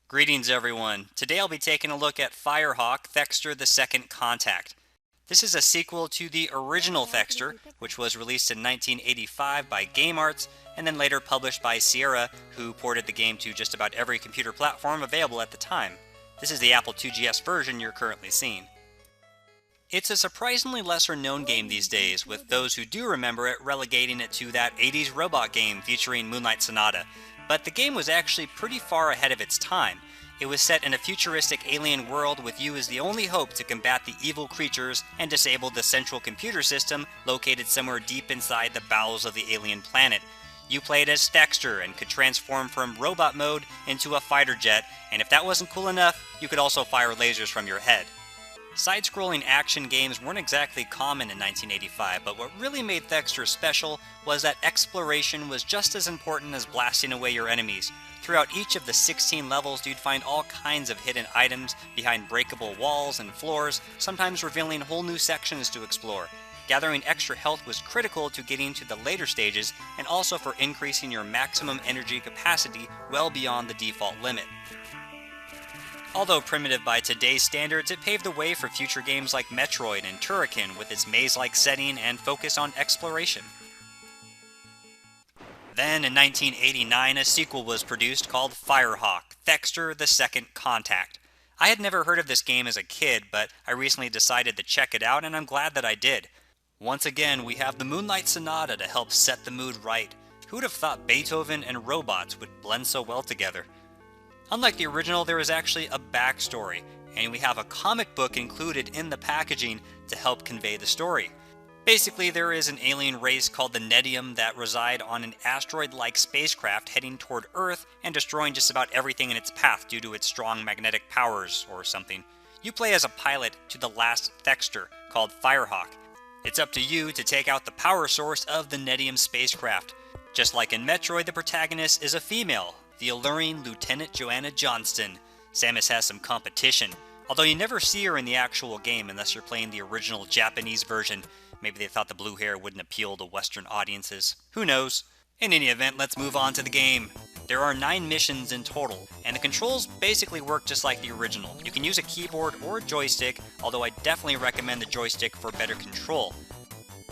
Greetings everyone. Today I'll be taking a look at Firehawk Thexder the Second Contact. This is a sequel to the original Thexder, which was released in 1985 by Game Arts and then later published by Sierra, who ported the game to just about every computer platform available at the time. This is the Apple IIgs version you're currently seeing. It's a surprisingly lesser known game these days, with those who do remember it relegating it to that 80s robot game featuring Moonlight Sonata. But the game was actually pretty far ahead of its time. It was set in a futuristic alien world with you as the only hope to combat the evil creatures and disable the central computer system located somewhere deep inside the bowels of the alien planet. You played as Thexder and could transform from robot mode into a fighter jet, and if that wasn't cool enough, you could also fire lasers from your head. Side-scrolling action games weren't exactly common in 1985, but what really made Thexder special was that exploration was just as important as blasting away your enemies. Throughout each of the 16 levels, you'd find all kinds of hidden items behind breakable walls and floors, sometimes revealing whole new sections to explore. Gathering extra health was critical to getting to the later stages, and also for increasing your maximum energy capacity well beyond the default limit. Although primitive by today's standards, it paved the way for future games like Metroid and Turrican with its maze-like setting and focus on exploration. Then, in 1989, a sequel was produced called Firehawk Thexder the Second Contact. I had never heard of this game as a kid, but I recently decided to check it out, and I'm glad that I did. Once again, we have the Moonlight Sonata to help set the mood right. Who would have thought Beethoven and robots would blend so well together? Unlike the original, there is actually a backstory, and we have a comic book included in the packaging to help convey the story. Basically, there is an alien race called the Nedium that reside on an asteroid-like spacecraft heading toward Earth and destroying just about everything in its path due to its strong magnetic powers or something. You play as a pilot to the last Thexder, called Firehawk. It's up to you to take out the power source of the Nedium spacecraft. Just like in Metroid, the protagonist is a female, the alluring Lieutenant Joanna Johnston. Samus has some competition, although you never see her in the actual game unless you're playing the original Japanese version. Maybe they thought the blue hair wouldn't appeal to Western audiences. Who knows? In any event, let's move on to the game. There are 9 missions in total, and the controls basically work just like the original. You can use a keyboard or a joystick, although I definitely recommend the joystick for better control.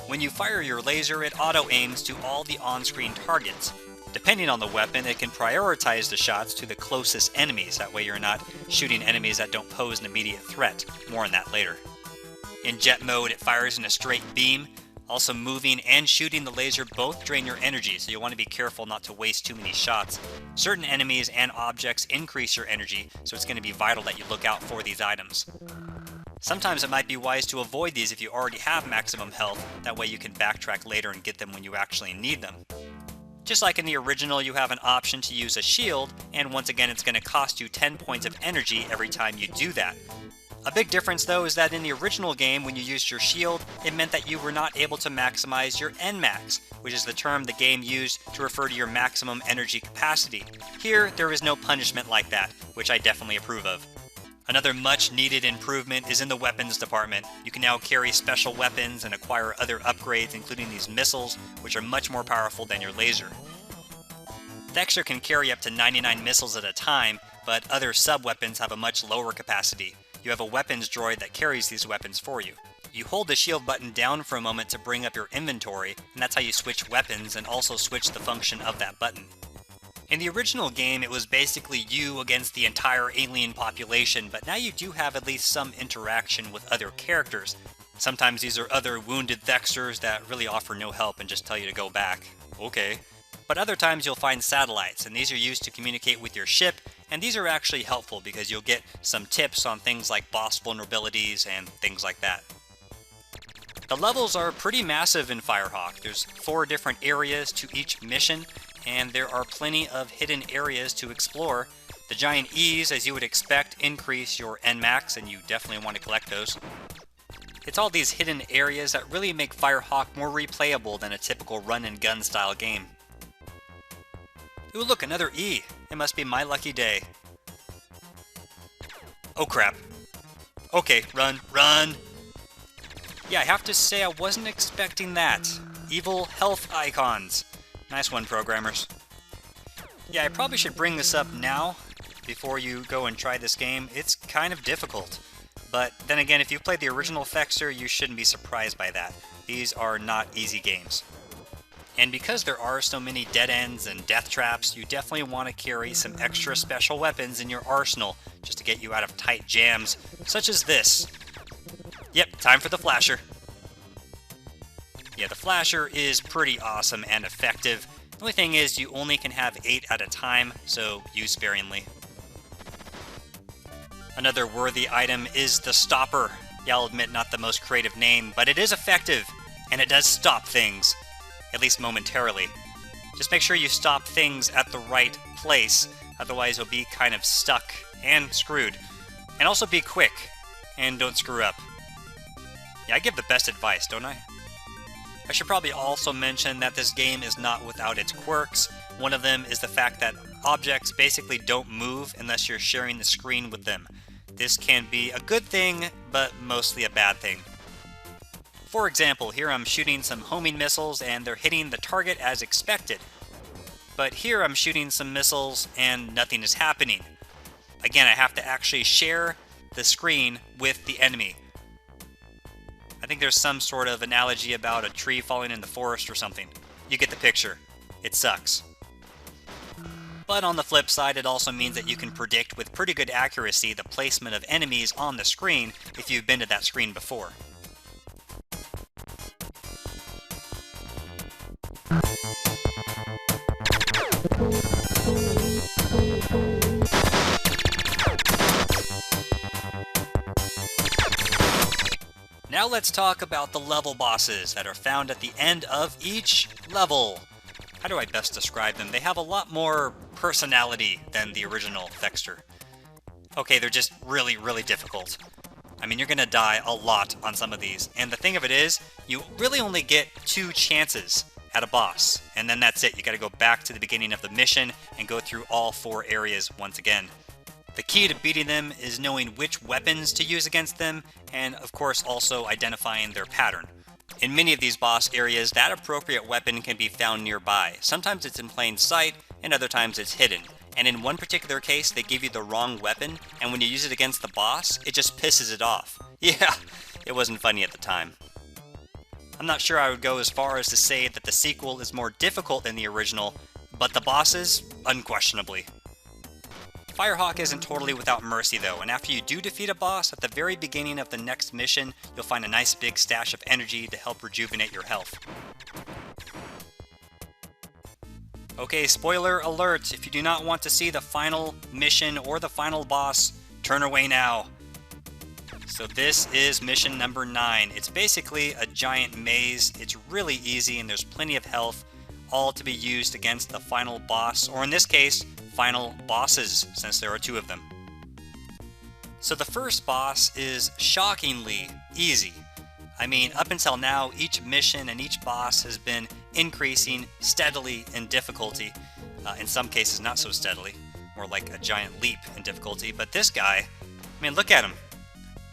When you fire your laser, it auto-aims to all the on-screen targets. Depending on the weapon, it can prioritize the shots to the closest enemies. That way you're not shooting enemies that don't pose an immediate threat. More on that later. In jet mode, it fires in a straight beam. Also, moving and shooting the laser both drain your energy, so you'll want to be careful not to waste too many shots. Certain enemies and objects increase your energy, so it's going to be vital that you look out for these items. Sometimes it might be wise to avoid these if you already have maximum health. That way you can backtrack later and get them when you actually need them. Just like in the original, you have an option to use a shield, and once again it's going to cost you 10 points of energy every time you do that. A big difference though is that in the original game, when you used your shield, it meant that you were not able to maximize your NMAX, which is the term the game used to refer to your maximum energy capacity. Here, there is no punishment like that, which I definitely approve of. Another much needed improvement is in the weapons department. You can now carry special weapons and acquire other upgrades, including these missiles, which are much more powerful than your laser. Thexder can carry up to 99 missiles at a time, but other sub-weapons have a much lower capacity. You have a weapons droid that carries these weapons for you. You hold the shield button down for a moment to bring up your inventory, and that's how you switch weapons and also switch the function of that button. In the original game, it was basically you against the entire alien population, but now you do have at least some interaction with other characters. Sometimes these are other wounded Thexders that really offer no help and just tell you to go back. Okay. But other times you'll find satellites, and these are used to communicate with your ship, and these are actually helpful because you'll get some tips on things like boss vulnerabilities and things like that. The levels are pretty massive in Firehawk. There's 4 different areas to each mission, and there are plenty of hidden areas to explore. The giant E's, as you would expect, increase your NMAX, and you definitely want to collect those. It's all these hidden areas that really make Firehawk more replayable than a typical run-and-gun style game. Ooh, look, another E. It must be my lucky day. Oh crap. Okay, run, run! Yeah, I have to say I wasn't expecting that. Evil health icons. Nice one, programmers. Yeah, I probably should bring this up now. before you go and try this game. It's kind of difficult. But then again, if you've played the original Thexder, you shouldn't be surprised by that. These are not easy games. And because there are so many dead ends and death traps, you definitely want to carry some extra special weapons in your arsenal just to get you out of tight jams, such as this. Yep, time for the flasher. Yeah, the flasher is pretty awesome and effective. The only thing is you only can have 8 at a time, so use sparingly. Another worthy item is the stopper. Yeah, I'll admit not the most creative name, but it is effective, and it does stop things. At least momentarily. Just make sure you stop things at the right place, otherwise you'll be kind of stuck and screwed. And also be quick, and don't screw up. Yeah, I give the best advice, don't I? I should probably also mention that this game is not without its quirks. One of them is the fact that objects basically don't move unless you're sharing the screen with them. This can be a good thing, but mostly a bad thing. For example, here I'm shooting some homing missiles and they're hitting the target as expected. But here I'm shooting some missiles and nothing is happening. Again, I have to actually share the screen with the enemy. I think there's some sort of analogy about a tree falling in the forest or something. You get the picture. It sucks. But on the flip side, it also means that you can predict with pretty good accuracy the placement of enemies on the screen if you've been to that screen before. Now let's talk about the level bosses that are found at the end of each level. How do I best describe them? They have a lot more personality than the original Thexder. Okay, they're just really, really difficult. I mean, you're gonna die a lot on some of these. And the thing of it is, you really only get 2 chances at a boss. And then that's it. You gotta go back to the beginning of the mission and go through all 4 areas once again. The key to beating them is knowing which weapons to use against them, and of course also identifying their pattern. In many of these boss areas, that appropriate weapon can be found nearby. Sometimes it's in plain sight, and other times it's hidden. And in one particular case, they give you the wrong weapon, and when you use it against the boss, it just pisses it off. Yeah, it wasn't funny at the time. I'm not sure I would go as far as to say that the sequel is more difficult than the original, but the bosses, unquestionably. Firehawk isn't totally without mercy though, and after you do defeat a boss, at the very beginning of the next mission, you'll find a nice big stash of energy to help rejuvenate your health. Okay, spoiler alert, if you do not want to see the final mission or the final boss, turn away now. So this is mission number 9. It's basically a giant maze. It's really easy and there's plenty of health, all to be used against the final boss, or in this case, final bosses, since there are 2 of them. So the first boss is shockingly easy. I mean, up until now, each mission and each boss has been increasing steadily in difficulty. In some cases, not so steadily, more like a giant leap in difficulty. But this guy, I mean, look at him.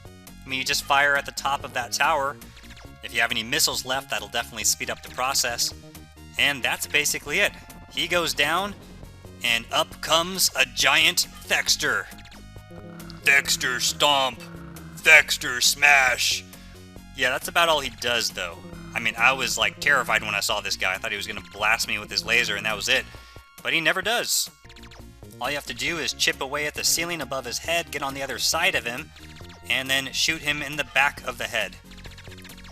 I mean, you just fire at the top of that tower. If you have any missiles left, that'll definitely speed up the process. And that's basically it. He goes down, and up comes a giant Thexder. Thexder stomp. Thexder smash. Yeah, that's about all he does, though. I mean, I was, like, terrified when I saw this guy. I thought he was going to blast me with his laser, and that was it. But he never does. All you have to do is chip away at the ceiling above his head, get on the other side of him, and then shoot him in the back of the head.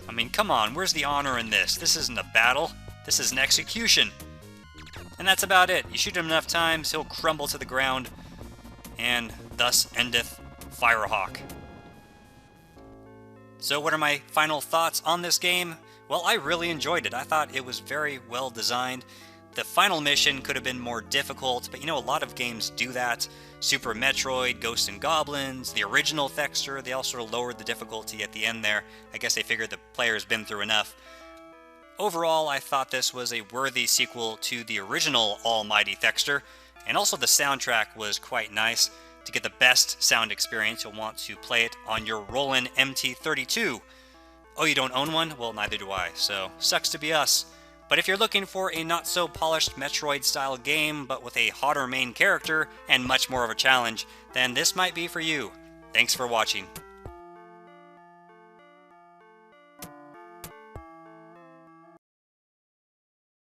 I mean, come on, where's the honor in this? This isn't a battle. This is an execution. And that's about it. You shoot him enough times, he'll crumble to the ground, and thus endeth Firehawk. So what are my final thoughts on this game? Well, I really enjoyed it. I thought it was very well designed. The final mission could have been more difficult, but you know, a lot of games do that. Super Metroid, Ghosts and Goblins, the original Thexder, they all sort of lowered the difficulty at the end there. I guess they figured the player's been through enough. Overall, I thought this was a worthy sequel to the original almighty Thexder, and also the soundtrack was quite nice. To get the best sound experience, you'll want to play it on your Roland MT32. Oh, you don't own one? Well, neither do I, so sucks to be us. But if you're looking for a not so polished Metroid style game but with a hotter main character and much more of a challenge, then this might be for you. Thanks for watching.